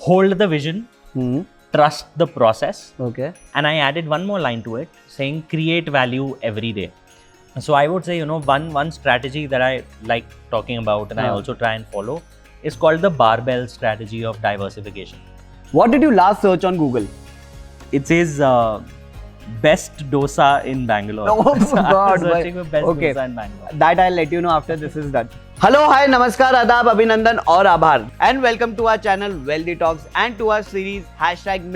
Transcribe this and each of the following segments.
hold the vision, trust the process. Okay. And I added one more line to it saying create value every day. So I would say, one strategy that I like talking about and I also try and follow is called the barbell strategy of diversification. What did you last search on Google? It says best dosa in Bangalore. Oh So I God! was searching for best dosa in Bangalore. That I'll let you know after this is done. Hello, hi, namaskar, adab, abhinandan और आभार and welcome to our channel Wealthy Talks and to our series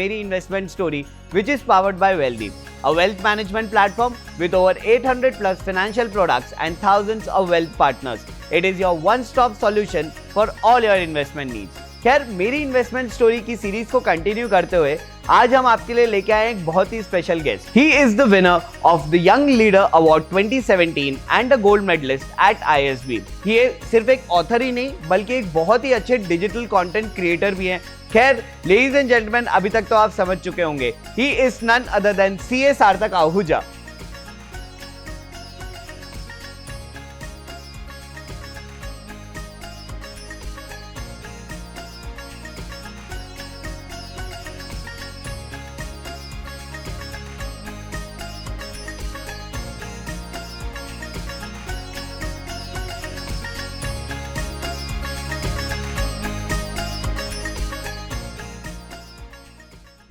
#Meri Investment Story, which is powered by Wealthy, a wealth management platform with over 800 plus financial products and thousands of wealth partners. It is your one-stop solution for all your investment needs. खैर मेरी investment story की series को continue करते हुए आज हम आपके लिए लेके आए एक बहुत ही special guest. He is the winner of the young leader award 2017 and the gold medalist at ISB. ये सिर्फ एक ऑथर ही नहीं बल्कि एक बहुत ही अच्छे डिजिटल कंटेंट क्रिएटर भी हैं. खैर लेडीज एंड जेंटलमैन, अभी तक तो आप समझ चुके होंगे, he is none other than CA Sarthak Ahuja.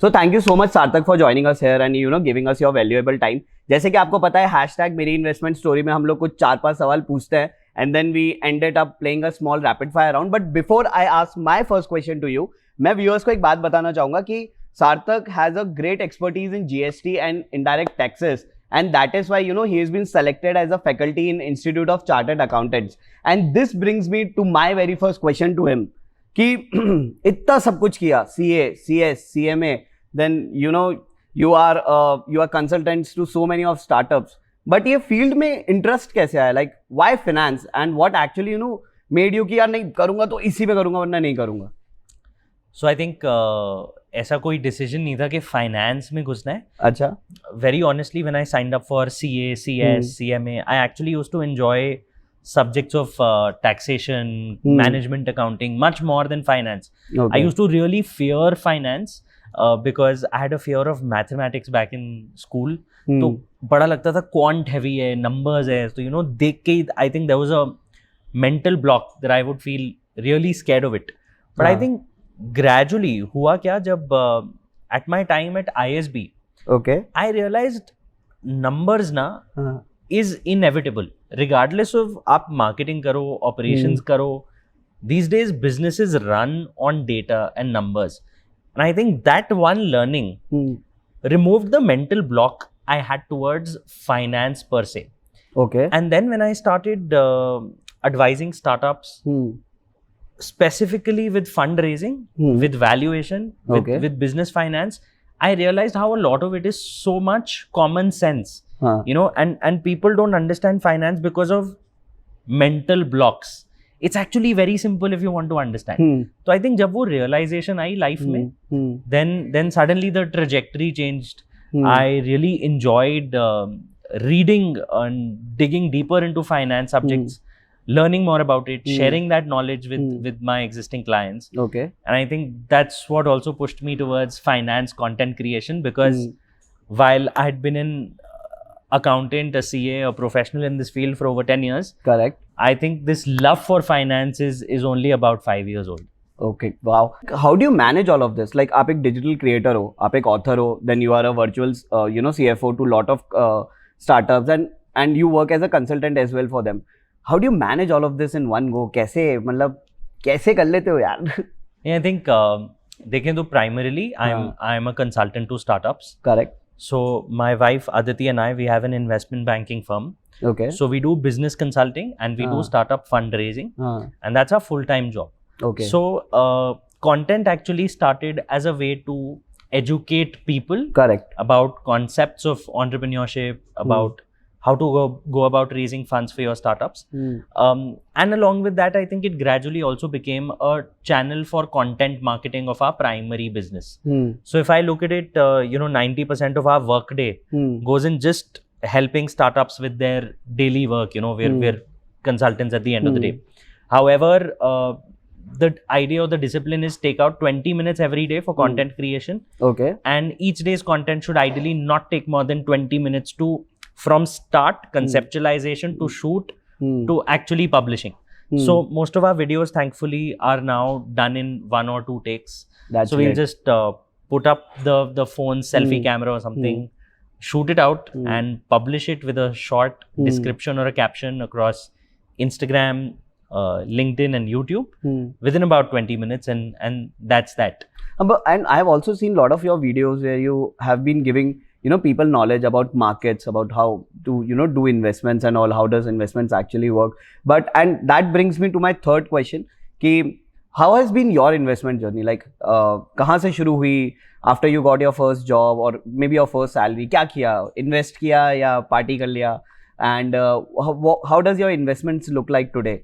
So thank you so much सार्थक for joining us here and giving us your valuable time. जैसे कि आपको पता है #मेरी इन्वेस्टमेंट स्टोरी में हम लोग कुछ 4-5 सवाल पूछते हैं and then we ended up playing a small rapid fire round. But before I ask my first question to you, मैं viewers को एक बात बताना चाहूँगा कि सार्थक has a great expertise in GST and indirect taxes, and that is why he has been selected as a faculty in Institute of Chartered Accountants. And this brings me to my very first question to him. कि इतना सब कुछ किया, CA, CS, CMA, then you are consultants to so many of startups, but ये field में interest कैसे आया? Like why finance and what actually made you कि यार नहीं करूँगा तो इसी में करूँगा वरना नहीं करूँगा? So I think ऐसा कोई डिसीजन नहीं था कि फाइनेंस में घुसना है. अच्छा. Very honestly, when I signed up for CA, CS, CMA, I actually used to enjoy subjects of taxation, management accounting much more than finance. Okay. I used to really fear finance because I had a fear of mathematics back in school. तो बड़ा लगता था quant heavy है, numbers है, तो देख के I think there was a mental block that I would feel really scared of it. But I think gradually हुआ क्या जब at my time at ISB, okay, I realized numbers ना is inevitable. Regardless of आप marketing करो, operations करो, these days businesses run on data and numbers. And I think that one learning removed the mental block I had towards finance per se. Okay. And then when I started advising startups, specifically with fundraising, with valuation, with business finance, I realized how a lot of it is so much common sense. And people don't understand finance because of mental blocks. It's actually very simple if you want to understand. So I think जब वो realization आई life में, then suddenly the trajectory changed. I really enjoyed reading and digging deeper into finance subjects, learning more about it, sharing that knowledge with my existing clients. Okay. And I think that's what also pushed me towards finance content creation, because while I had been an accountant, a CA, a professional in this field for over 10 years. Correct. I think this love for finance is only about 5 years old. Okay, wow. How do you manage all of this? Like आप एक digital creator हो, आप एक author हो, then you are a virtual CFO to lot of startups and you work as a consultant as well for them. How do you manage all of this in one go? कैसे मतलब कैसे कर लेते हो यार? Yeah, I think देखें तो primarily I'm a consultant to startups. Correct. So my wife Aditi and I, we have an investment banking firm. Okay. So we do business consulting and we do startup fundraising, and that's our full-time job. Okay. So content actually started as a way to educate people. Correct. About concepts of entrepreneurship, about how to go about raising funds for your startups. And along with that, I think it gradually also became a channel for content marketing of our primary business. So if I look at it, 90% of our workday goes in just helping startups with their daily work, we're consultants at the end of the day. However, the idea or the discipline is take out 20 minutes every day for content creation. Okay. And each day's content should ideally not take more than 20 minutes from start, conceptualization to shoot to actually publishing. So most of our videos, thankfully, are now done in 1 or 2 takes. That's so we'll great. just put up the phone selfie camera or something, shoot it out and publish it with a short description or a caption across Instagram, LinkedIn and YouTube within about 20 minutes, and that's that. And I've also seen a lot of your videos where you have been giving, you know, people knowledge about markets, about how to, you know, do investments and all, how does investments actually work. And that brings me to my third question, ki how has been your investment journey? Like, kahan se shuru hui? After you got your first job or maybe your first salary, kya kiya? Invest kiya ya party kar liya? And how does your investments look like today?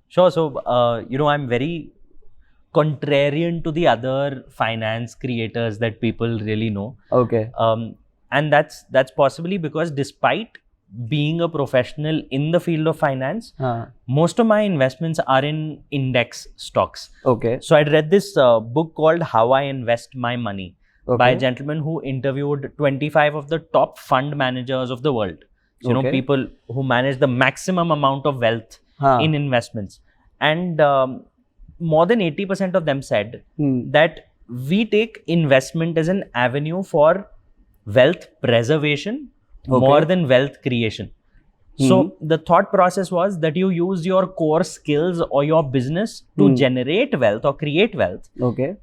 Sure. So, you know, I'm very contrarian to the other finance creators that people really know. Okay. And that's possibly because despite being a professional in the field of finance, most of my investments are in index stocks. Okay. So I'd read this book called How I Invest My Money by a gentleman who interviewed 25 of the top fund managers of the world. So, you know, people who manage the maximum amount of wealth in investments. And more than 80% of them said that we take investment as an avenue for wealth preservation more than wealth creation. So the thought process was that you use your core skills or your business to generate wealth or create wealth,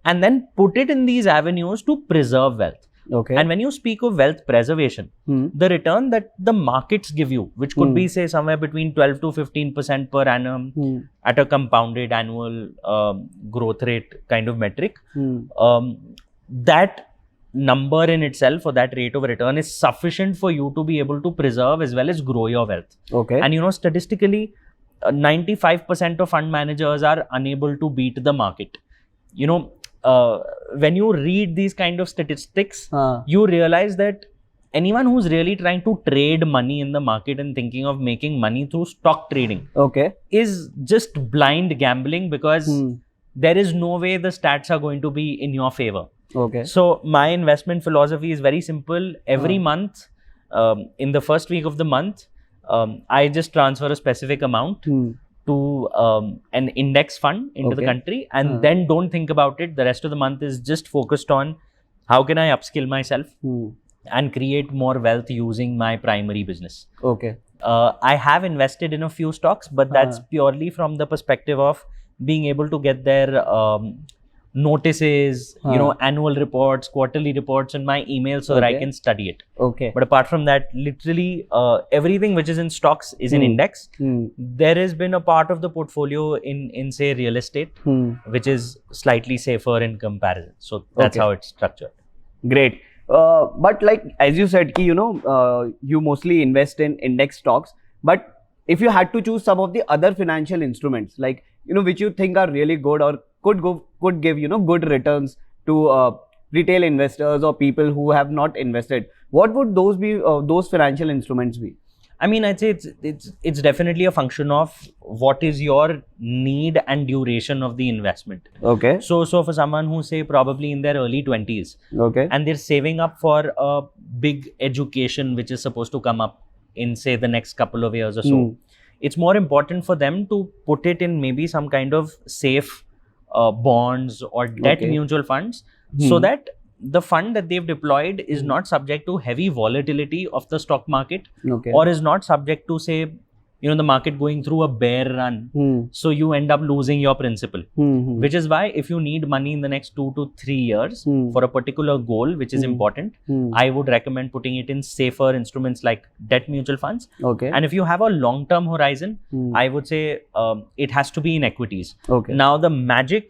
and then put it in these avenues to preserve wealth. And when you speak of wealth preservation, the return that the markets give you, which could be say somewhere between 12 to 15% per annum at a compounded annual growth rate kind of metric, that number in itself or that rate of return is sufficient for you to be able to preserve as well as grow your wealth. And you know, statistically, 95% of fund managers are unable to beat the market. You know, when you read these kind of statistics, you realize that anyone who's really trying to trade money in the market and thinking of making money through stock trading is just blind gambling, because there is no way the stats are going to be in your favor. So my investment philosophy is very simple. Every month, in the first week of the month, I just transfer a specific amount to an index fund into the country, and then don't think about it. The rest of the month is just focused on how can I upskill myself and create more wealth using my primary business. I have invested in a few stocks, but that's purely from the perspective of being able to get their notices, you know, annual reports, quarterly reports in my email so that I can study it. But apart from that, literally everything which is in stocks is in index. There has been a part of the portfolio in say real estate, which is slightly safer in comparison. So that's how it's structured. Great. But like, as you said, you know, you mostly invest in index stocks, but if you had to choose some of the other financial instruments, like, you know, which you think are really good or could give, you know, good returns to retail investors or people who have not invested, what would those be, those financial instruments be? I mean, I'd say it's definitely a function of what is your need and duration of the investment. So for someone who say probably in their early 20s, and they're saving up for a big education which is supposed to come up in say the next couple of years or so, it's more important for them to put it in maybe some kind of safe bonds or debt mutual funds, so that the fund that they've deployed is not subject to heavy volatility of the stock market, or is not subject to say, you know, the market going through a bear run, so you end up losing your principal. Which is why if you need money in the next 2 to 3 years for a particular goal which is important, I would recommend putting it in safer instruments like debt mutual funds. And if you have a long-term horizon, I would say it has to be in equities. Now the magic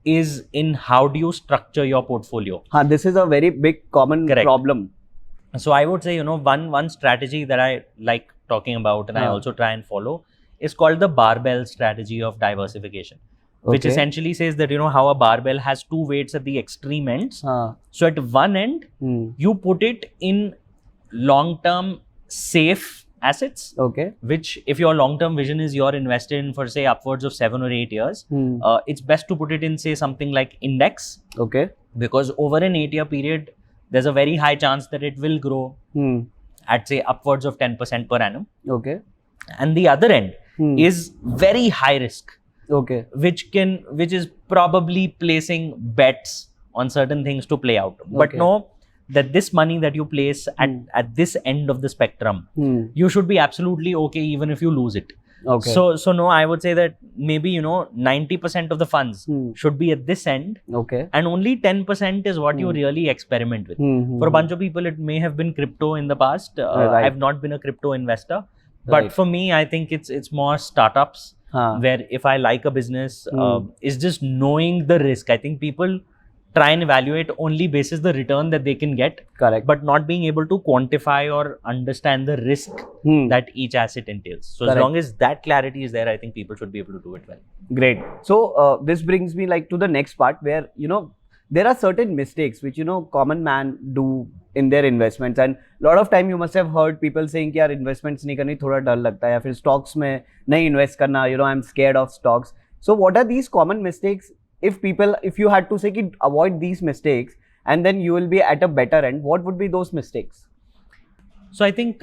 is in how do you structure your portfolio. This is a very big common problem. So I would say, you know, one strategy that I like talking about and I also try and follow is called the barbell strategy of diversification, which essentially says that, you know, how a barbell has two weights at the extreme ends. So at one end, you put it in long-term safe assets. Okay. Which, if your long-term vision is you're invested in for say upwards of 7 or 8 years, it's best to put it in say something like index. Okay. Because over an 8-year period, there's a very high chance that it will grow at say upwards of 10% per annum. Okay. And the other end is very high risk. Okay. Which is probably placing bets on certain things to play out. But know that this money that you place at this end of the spectrum, you should be absolutely okay even if you lose it. Okay. So no, I would say that maybe 90% of the funds should be at this end. Okay. And only 10% is what you really experiment with. For a bunch of people, it may have been crypto in the past. Right. I've not been a crypto investor, but for me, I think it's more startups. Where if I like a business, is just knowing the risk. I think people try and evaluate only basis the return that they can get. Correct. But not being able to quantify or understand the risk that each asset entails. So Correct. As long as that clarity is there, I think people should be able to do it well. Great. So this brings me like to the next part where, there are certain mistakes which, common man do in their investments, and a lot of time you must have heard people saying कि यार investments नहीं करनी, थोड़ा डर लगता है, या फिर stocks में नहीं invest करना, I'm scared of stocks. So what are these common mistakes? If you had to say कि avoid these mistakes and then you will be at a better end, what would be those mistakes? So I think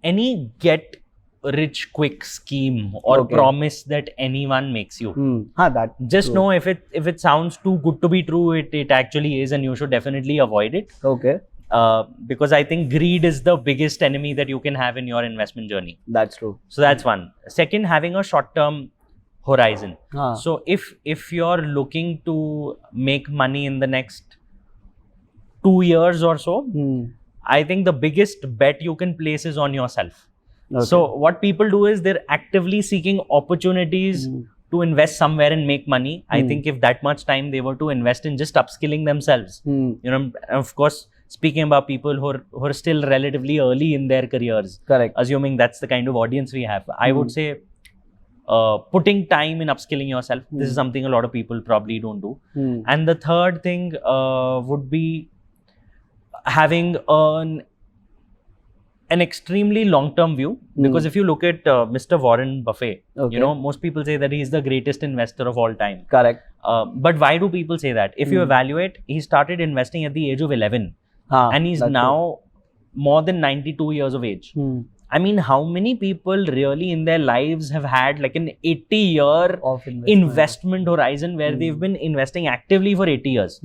any get rich quick scheme or promise that anyone makes you, that just true. know if it sounds too good to be true, it actually is, and you should definitely avoid it. Okay. Because I think greed is the biggest enemy that you can have in your investment journey. That's true. So that's one. Second, having a short-term horizon. So if you're looking to make money in the next 2 years or so, I think the biggest bet you can place is on yourself. Okay. So what people do is they're actively seeking opportunities to invest somewhere and make money. I think if that much time they were to invest in just upskilling themselves, of course, speaking about people who are still relatively early in their careers, correct, assuming that's the kind of audience we have, I would say putting time in upskilling yourself. This is something a lot of people probably don't do. And the third thing would be having an extremely long-term view, because if you look at Mr. Warren Buffett, most people say that he's the greatest investor of all time. Correct. But why do people say that? If you evaluate, he started investing at the age of 11 and he's now more than 92 years of age. I mean, how many people really in their lives have had like an 80-year investment horizon where they've been investing actively for 80 years?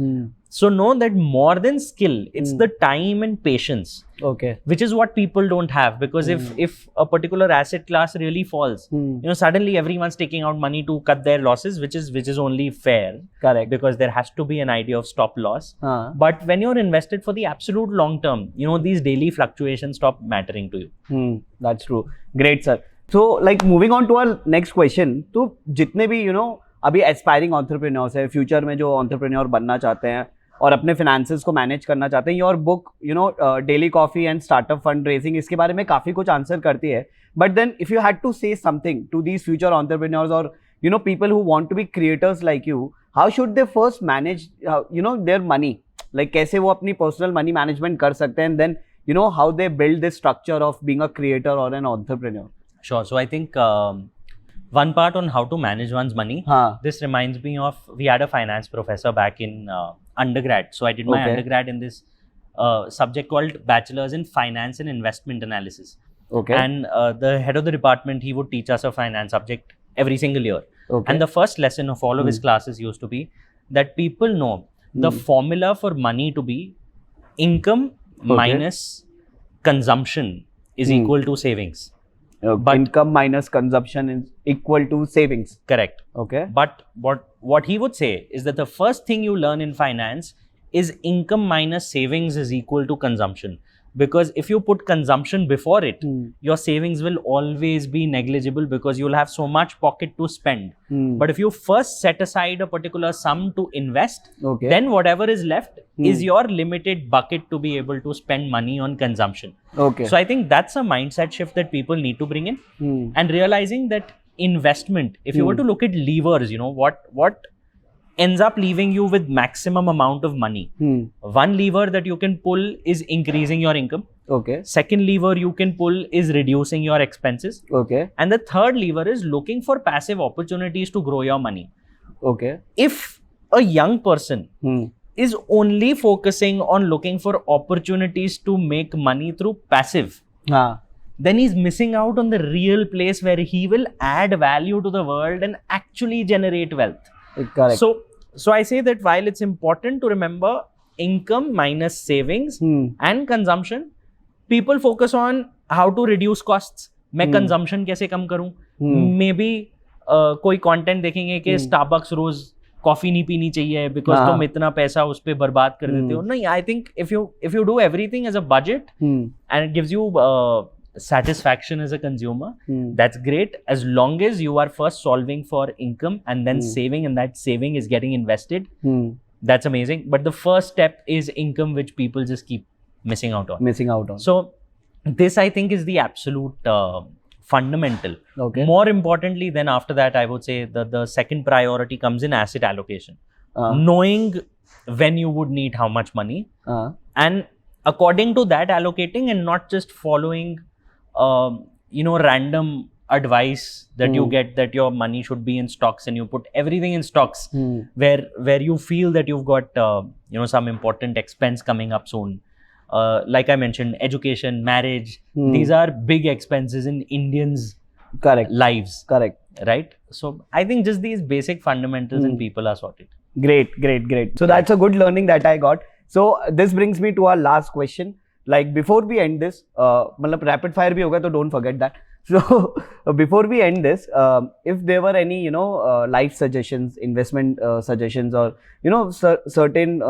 So know that more than skill, it's the time and patience, which is what people don't have. Because if a particular asset class really falls, suddenly everyone's taking out money to cut their losses, which is only fair. Correct. Because there has to be an idea of stop loss. But when you're invested for the absolute long term, these daily fluctuations stop mattering to you. That's true. Great, sir. So like moving on to our next question, तो जितने भी अभी aspiring entrepreneurs है, future में जो entrepreneur बनना चाहते हैं और अपने फाइनेंसेस को मैनेज करना चाहते हैं, your book daily coffee and startup fund raising इसके बारे में काफी कुछ आंसर करती है. But then if you had to say something to these future entrepreneurs और people who want to be creators like you, how should they first manage their money, like कैसे वो अपनी पर्सनल मनी मैनेजमेंट कर सकते हैं, and then how they build this structure of being a creator or an entrepreneur? Sure. So I think one part on how to manage one's money. This reminds me of, we had a finance professor back in undergrad. So I did my undergrad in this subject called Bachelor's in Finance and Investment Analysis. And the head of the department, he would teach us a finance subject every single year. And the first lesson of all of his classes used to be that people know the formula for money to be income minus consumption is equal to savings. But income minus consumption is equal to savings. Correct. Okay. But what he would say is that the first thing you learn in finance is income minus savings is equal to consumption. Because if you put consumption before it, your savings will always be negligible because you'll have so much pocket to spend. But if you first set aside a particular sum to invest, then whatever is left is your limited bucket to be able to spend money on consumption. So I think that's a mindset shift that people need to bring in. And realizing that investment, if you were to look at levers, what ends up leaving you with maximum amount of money. One lever that you can pull is increasing your income. Okay. Second lever you can pull is reducing your expenses. Okay. And the third lever is looking for passive opportunities to grow your money. Okay. If a young person is only focusing on looking for opportunities to make money through passive, then he's missing out on the real place where he will add value to the world and actually generate wealth. Correct. So I say that while it's important to remember income minus savings and consumption, people focus on how to reduce costs. मैं consumption कैसे कम करूं? Maybe कोई content देखेंगे कि Starbucks रोज coffee नहीं पीनी चाहिए because तुम इतना पैसा उस पे बर्बाद कर देते हो. नहीं, I think if you do everything as a budget and it gives you satisfaction as a consumer, that's great, as long as you are first solving for income and then saving, and that saving is getting invested. That's amazing. But the first step is income, which people just keep missing out on. So this, I think, is the absolute fundamental. Okay. More importantly, then after that, I would say the second priority comes in asset allocation. Knowing when you would need how much money, and according to that allocating, and not just following random advice that you get that your money should be in stocks and you put everything in stocks where you feel that you've got some important expense coming up soon. Like I mentioned, education, marriage, these are big expenses in Indians' lives. Correct. Right? So I think just these basic fundamentals and people are sorted. Great. So that's a good learning that I got. So this brings me to our last question. Like before we end this, rapid fire bhi hoga, so don't forget that. So before we end this, if there were any life suggestions, investment suggestions, or certain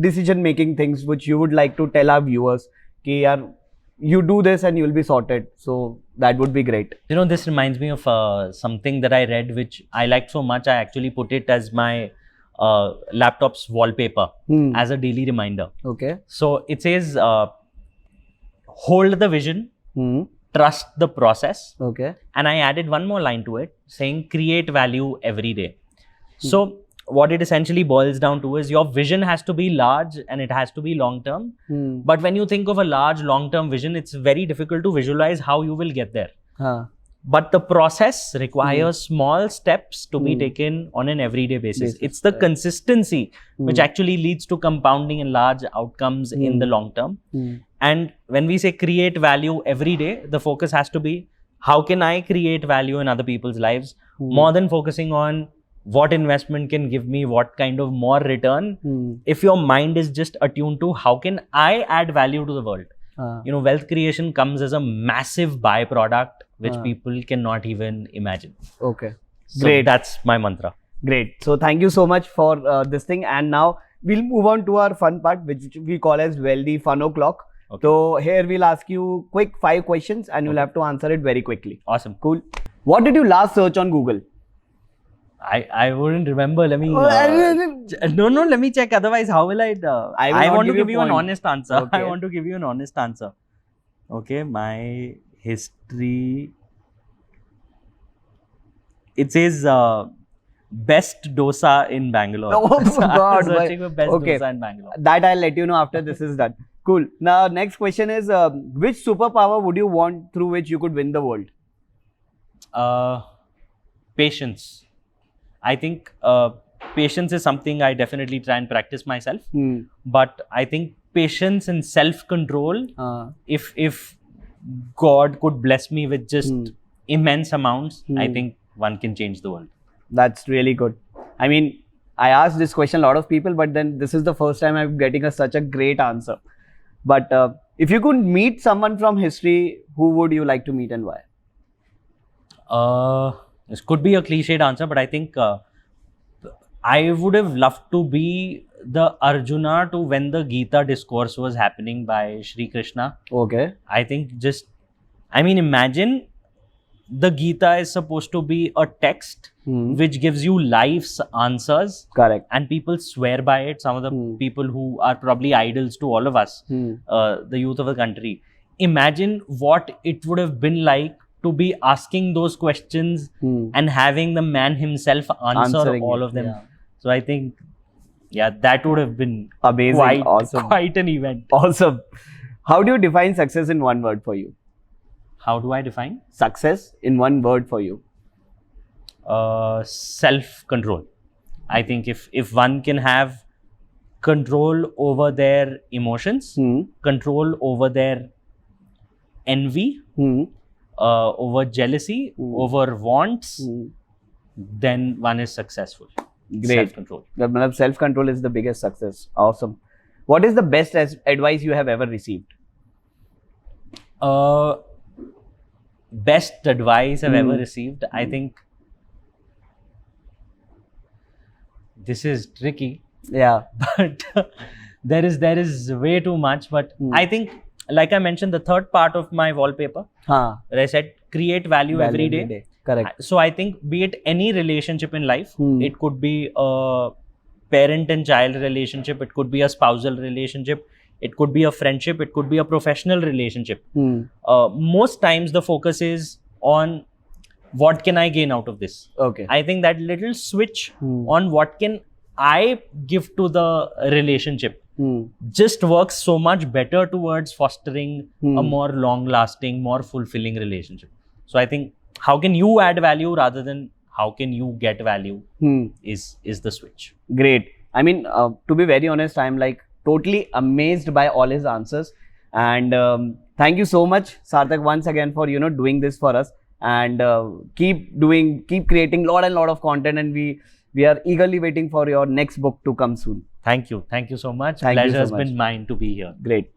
decision making things which you would like to tell our viewers, ki yaar, you do this and you will be sorted, so that would be great. This reminds me of something that I read which I liked so much, I actually put it as my laptop's wallpaper as a daily reminder. Okay. So it says, hold the vision, trust the process. Okay. And I added one more line to it saying create value every day. So what it essentially boils down to is your vision has to be large and it has to be long term. But when you think of a large long term vision, it's very difficult to visualize how you will get there. But the process requires small steps to be taken on an everyday basis. It's the consistency which actually leads to compounding and large outcomes in the long term. And when we say create value every day, the focus has to be how can I create value in other people's lives, more than focusing on what investment can give me what kind of more return. If your mind is just attuned to how can I add value to the world, wealth creation comes as a massive byproduct which people cannot even imagine. Okay. So Great. That's my mantra. Great. So thank you so much for this thing. And now we'll move on to our fun part, which we call as Wealthy Fun O'Clock. Okay. So here we'll ask you quick 5 questions and you'll have to answer it very quickly. Awesome. Cool. What did you last search on Google? I wouldn't remember. Let me let me check. Otherwise, how will I want to give you an honest answer. Okay. I want to give you an honest answer. Okay, my history. It says best dosa in Bangalore. Oh God! Searching for best dosa in Bangalore. That I'll let you know after this is done. Cool. Now, next question is which superpower would you want through which you could win the world? Patience. I think patience is something I definitely try and practice myself. But I think patience and self-control, if God could bless me with just immense amounts, I think one can change the world. That's really good. I mean, I asked this question a lot of people, but then this is the first time I'm getting such a great answer. But if you could meet someone from history, who would you like to meet and why? This could be a cliched answer, but I think I would have loved to be the Arjuna to when the Gita discourse was happening by Shri Krishna. Okay. I think imagine the Gita is supposed to be a text which gives you life's answers. Correct. And people swear by it. Some of the people who are probably idols to all of us, the youth of the country. Imagine what it would have been like to be asking those questions and having the man himself answer all of them. Yeah. So I think, that would have been amazing, awesome, quite an event. Awesome. How do you define success in one word for you? How do I define Success in one word for you? Self-control. I think if one can have control over their emotions, control over their envy, over jealousy, over wants, then one is successful. Great. Self-control. Self-control is the biggest success. Awesome. What is the best advice you have ever received? Best advice I've ever received. I think this is tricky. Yeah. But there is way too much. But I think, like I mentioned, the third part of my wallpaper, where I said create value every day. Correct. So I think, be it any relationship in life, it could be a parent and child relationship, it could be a spousal relationship, it could be a friendship, it could be a professional relationship. Most times the focus is on what can I gain out of this. Okay. I think that little switch on what can I give to the relationship just works so much better towards fostering a more long-lasting, more fulfilling relationship. So I think, how can you add value rather than how can you get value is the switch. Great. I mean, to be very honest, I'm like totally amazed by all his answers. And thank you so much, Sarthak, once again for, doing this for us. And keep creating lot of content. And we are eagerly waiting for your next book to come soon. Thank you so much. Pleasure has been mine to be here. Great.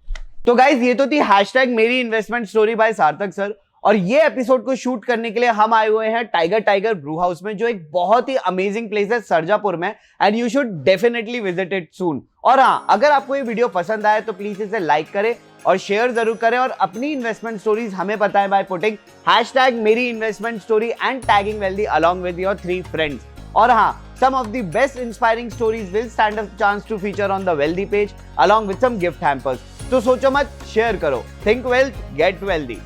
तो guys ये तो थी hashtag मेरी investment story by सार्थक sir. और ये episode को shoot करने के लिए हम आए हुए हैं टाइगर ब्रू हाउस में, जो एक बहुत ही अमेजिंग प्लेस है सरजापुर में, and you should definitely visit it सून। और हाँ, अगर आपको ये वीडियो पसंद आए तो प्लीज इसे लाइक करें और शेयर जरूर करें, और अपनी इन्वेस्टमेंट स्टोरीज हमें बताएं बाय पुटिंग हैशटैग मेरी investment story and tagging wealthy along with your 3 friends. और हाँ, some of the best inspiring stories will stand a chance to feature on the Wealthy page along with some gift hampers. तो सोचो मत, share करो। Think wealth, get wealthy.